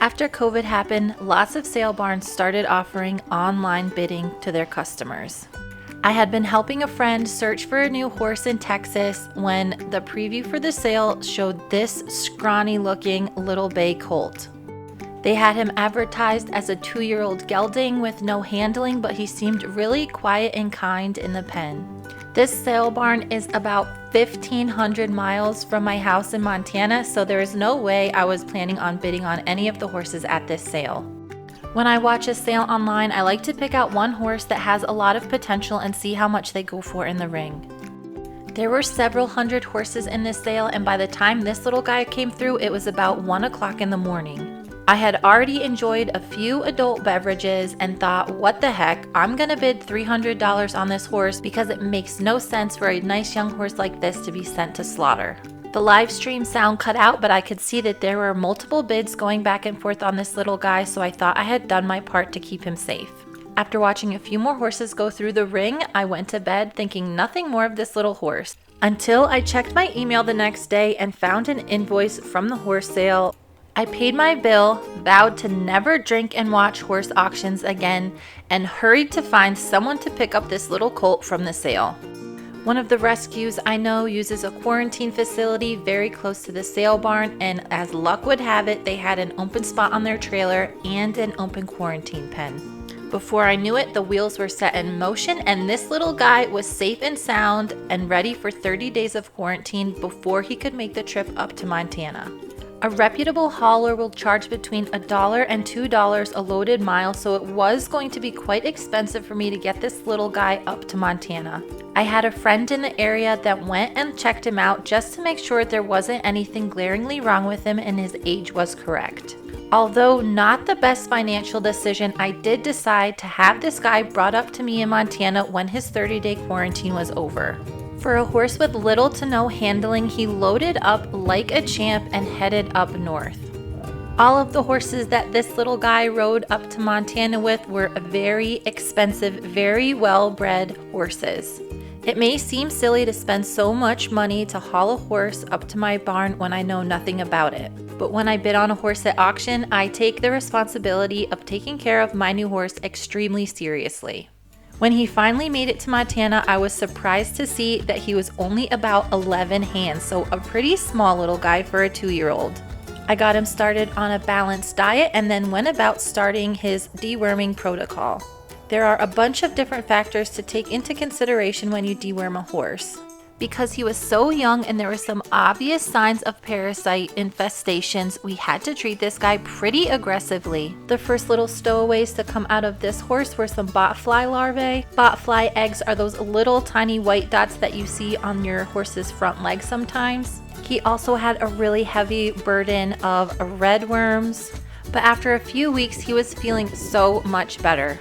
After COVID happened, lots of sale barns started offering online bidding to their customers. I had been helping a friend search for a new horse in Texas when the preview for the sale showed this scrawny looking little bay colt. They had him advertised as a 2-year-old gelding with no handling, but he seemed really quiet and kind in the pen. This sale barn is about 1,500 miles from my house in Montana, so there is no way I was planning on bidding on any of the horses at this sale. When I watch a sale online, I like to pick out one horse that has a lot of potential and see how much they go for in the ring. There were several hundred horses in this sale, and by the time this little guy came through, it was about 1 o'clock in the morning. I had already enjoyed a few adult beverages and thought, what the heck, I'm gonna bid $300 on this horse because it makes no sense for a nice young horse like this to be sent to slaughter. The live stream sound cut out, but I could see that there were multiple bids going back and forth on this little guy, so I thought I had done my part to keep him safe. After watching a few more horses go through the ring, I went to bed thinking nothing more of this little horse, until I checked my email the next day and found an invoice from the horse sale. I paid my bill, vowed to never drink and watch horse auctions again, and hurried to find someone to pick up this little colt from the sale. One of the rescues I know uses a quarantine facility very close to the sale barn, and as luck would have it, they had an open spot on their trailer and an open quarantine pen. Before I knew it, the wheels were set in motion and this little guy was safe and sound and ready for 30 days of quarantine before he could make the trip up to Montana. A reputable hauler will charge between $1 and $2 a loaded mile, so it was going to be quite expensive for me to get this little guy up to Montana. I had a friend in the area that went and checked him out just to make sure there wasn't anything glaringly wrong with him and his age was correct. Although not the best financial decision, I did decide to have this guy brought up to me in Montana when his 30-day quarantine was over. For a horse with little to no handling, he loaded up like a champ and headed up north. All of the horses that this little guy rode up to Montana with were very expensive, very well-bred horses. It may seem silly to spend so much money to haul a horse up to my barn when I know nothing about it. But when I bid on a horse at auction, I take the responsibility of taking care of my new horse extremely seriously. When he finally made it to Montana, I was surprised to see that he was only about 11 hands, so a pretty small little guy for a 2-year-old. I got him started on a balanced diet and then went about starting his deworming protocol. There are a bunch of different factors to take into consideration when you deworm a horse. Because he was so young and there were some obvious signs of parasite infestations, we had to treat this guy pretty aggressively. The first little stowaways to come out of this horse were some botfly larvae. Botfly eggs are those little tiny white dots that you see on your horse's front leg sometimes. He also had a really heavy burden of red worms, but after a few weeks he was feeling so much better.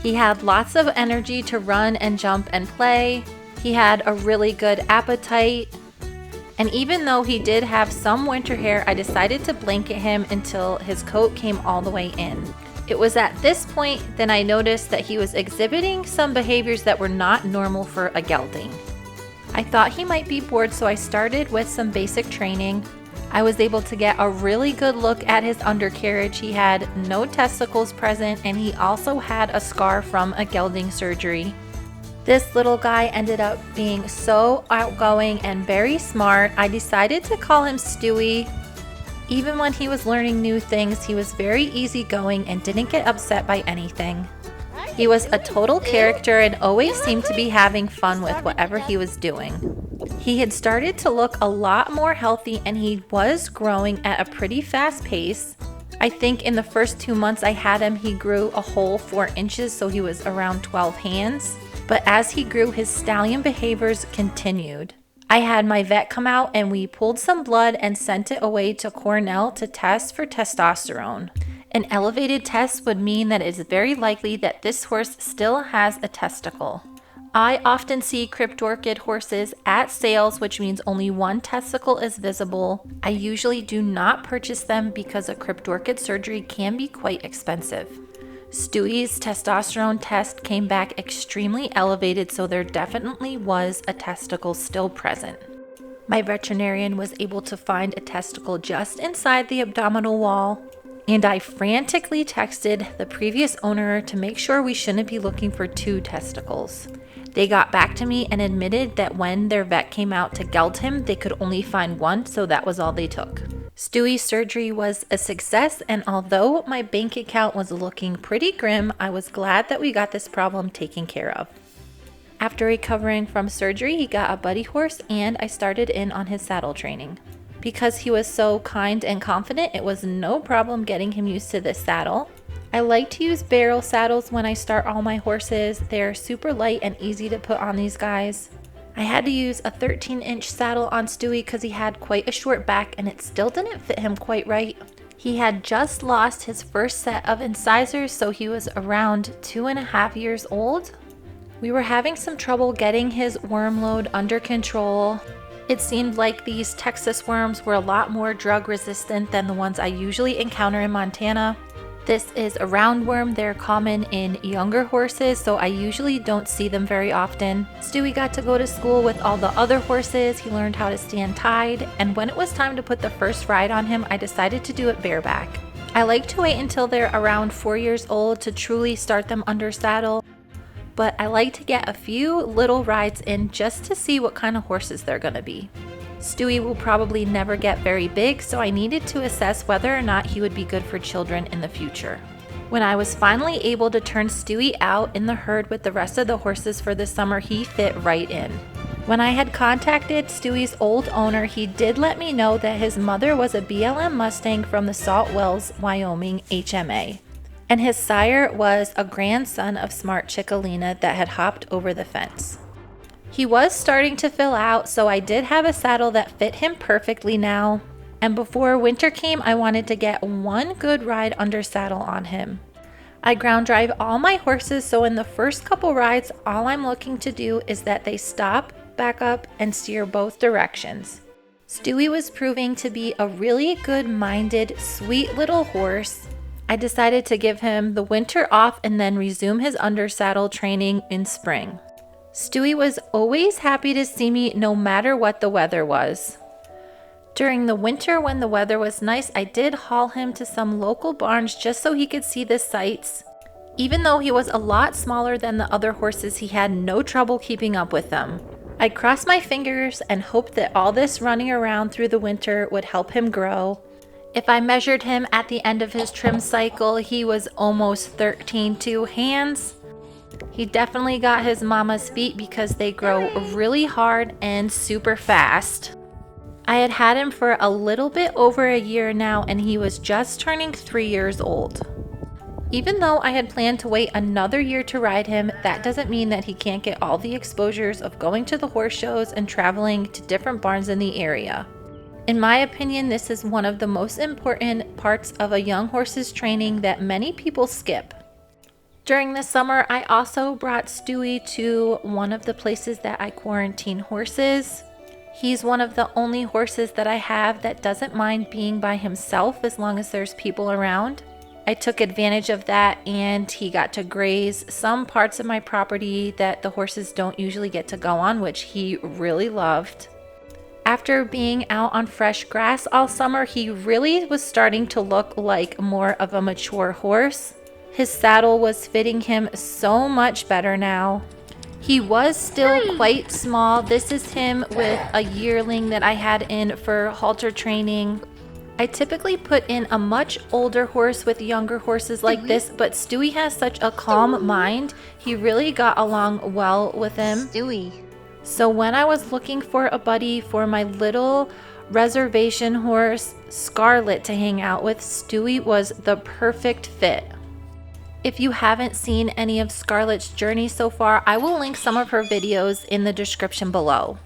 He had lots of energy to run and jump and play. He had a really good appetite, and even though he did have some winter hair, I decided to blanket him until his coat came all the way in. It was at this point that I noticed that he was exhibiting some behaviors that were not normal for a gelding. I thought he might be bored, so I started with some basic training. I was able to get a really good look at his undercarriage. He had no testicles present, and he also had a scar from a gelding surgery. This little guy ended up being so outgoing and very smart, I decided to call him Stewy. Even when he was learning new things, he was very easygoing and didn't get upset by anything. He was a total character and always seemed to be having fun with whatever he was doing. He had started to look a lot more healthy and he was growing at a pretty fast pace. I think in the first 2 months I had him, he grew a whole 4 inches, so he was around 12 hands. But as he grew, his stallion behaviors continued. I had my vet come out and we pulled some blood and sent it away to Cornell to test for testosterone. An elevated test would mean that it is very likely that this horse still has a testicle. I often see cryptorchid horses at sales, which means only one testicle is visible. I usually do not purchase them because a cryptorchid surgery can be quite expensive. Stewy's testosterone test came back extremely elevated, so there definitely was a testicle still present. My veterinarian was able to find a testicle just inside the abdominal wall. and I frantically texted the previous owner to make sure we shouldn't be looking for 2 testicles. They got back to me and admitted that when their vet came out to gelt him, they could only find 1, so that was all they took. Stewy's surgery was a success, and although my bank account was looking pretty grim, I was glad that we got this problem taken care of. After recovering from surgery, he got a buddy horse, and I started in on his saddle training. Because he was so kind and confident, it was no problem getting him used to this saddle. I like to use barrel saddles when I start all my horses. They're super light and easy to put on these guys. I had to use a 13-inch saddle on Stewy because he had quite a short back and it still didn't fit him quite right. He had just lost his first set of incisors, so he was around 2.5 years old. We were having some trouble getting his worm load under control. It seemed like these Texas worms were a lot more drug resistant than the ones I usually encounter in Montana. This is a roundworm. They're common in younger horses, so I usually don't see them very often. Stewy got to go to school with all the other horses. He learned how to stand tied, and when it was time to put the first ride on him, I decided to do it bareback. I like to wait until they're around 4 years old to truly start them under saddle, but I like to get a few little rides in just to see what kind of horses they're gonna be. Stewy will probably never get very big, so I needed to assess whether or not he would be good for children in the future. When I was finally able to turn Stewy out in the herd with the rest of the horses for the summer, he fit right in. When I had contacted Stewy's old owner, he did let me know that his mother was a BLM Mustang from the Salt Wells, Wyoming HMA, and his sire was a grandson of Smart Chickalina that had hopped over the fence. He was starting to fill out, so I did have a saddle that fit him perfectly now. And before winter came, I wanted to get one good ride under saddle on him. I ground drive all my horses, so in the first couple rides, all I'm looking to do is that they stop, back up, and steer both directions. Stewy was proving to be a really good-minded, sweet little horse. I decided to give him the winter off and then resume his under saddle training in spring. Stewy was always happy to see me no matter what the weather was. During the winter when the weather was nice, I did haul him to some local barns just so he could see the sights. Even though he was a lot smaller than the other horses, he had no trouble keeping up with them. I crossed my fingers and hoped that all this running around through the winter would help him grow. If I measured him at the end of his trim cycle, he was almost 13.2 hands. He definitely got his mama's feet because they grow really hard and super fast. I had had him for a little bit over a year now, and he was just turning 3 years old. Even though I had planned to wait another year to ride him, that doesn't mean that he can't get all the exposures of going to the horse shows and traveling to different barns in the area. In my opinion, this is one of the most important parts of a young horse's training that many people skip. During the summer, I also brought Stewy to one of the places that I quarantine horses. He's one of the only horses that I have that doesn't mind being by himself as long as there's people around. I took advantage of that, and he got to graze some parts of my property that the horses don't usually get to go on, which he really loved. After being out on fresh grass all summer, he really was starting to look like more of a mature horse. His saddle was fitting him so much better now. He was still quite small. This is him with a yearling that I had in for halter training. I typically put in a much older horse with younger horses like this, but Stewy has such a calm mind. He really got along well with him. Stewy. So when I was looking for a buddy for my little reservation horse, Scarlet, to hang out with, Stewy was the perfect fit. If you haven't seen any of Scarlet's journey so far, I will link some of her videos in the description below.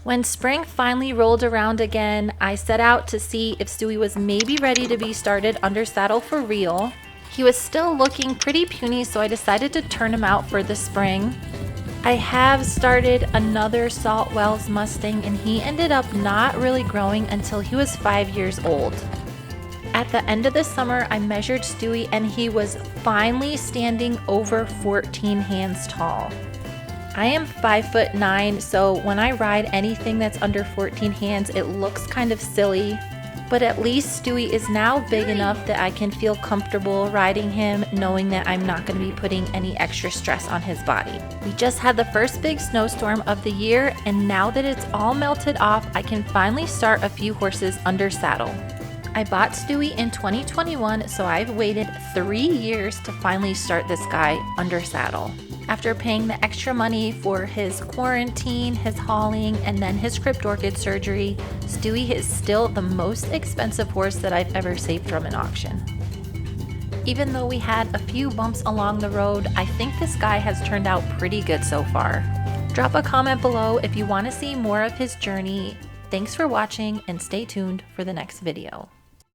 When spring finally rolled around again, I set out to see if Stewy was maybe ready to be started under saddle for real. He was still looking pretty puny, so I decided to turn him out for the spring. I have started another Salt Wells Mustang, and he ended up not really growing until he was 5 years old. At the end of the summer, I measured Stewy, and he was finally standing over 14 hands tall. I am 5'9", so when I ride anything that's under 14 hands, it looks kind of silly. But at least Stewy is now big enough that I can feel comfortable riding him, knowing that I'm not going to be putting any extra stress on his body. We just had the first big snowstorm of the year, and now that it's all melted off, I can finally start a few horses under saddle. I bought Stewy in 2021, so I've waited 3 years to finally start this guy under saddle. After paying the extra money for his quarantine, his hauling, and then his crypt orchid surgery, Stewy is still the most expensive horse that I've ever saved from an auction. Even though we had a few bumps along the road, I think this guy has turned out pretty good so far. Drop a comment below if you want to see more of his journey. Thanks for watching and stay tuned for the next video.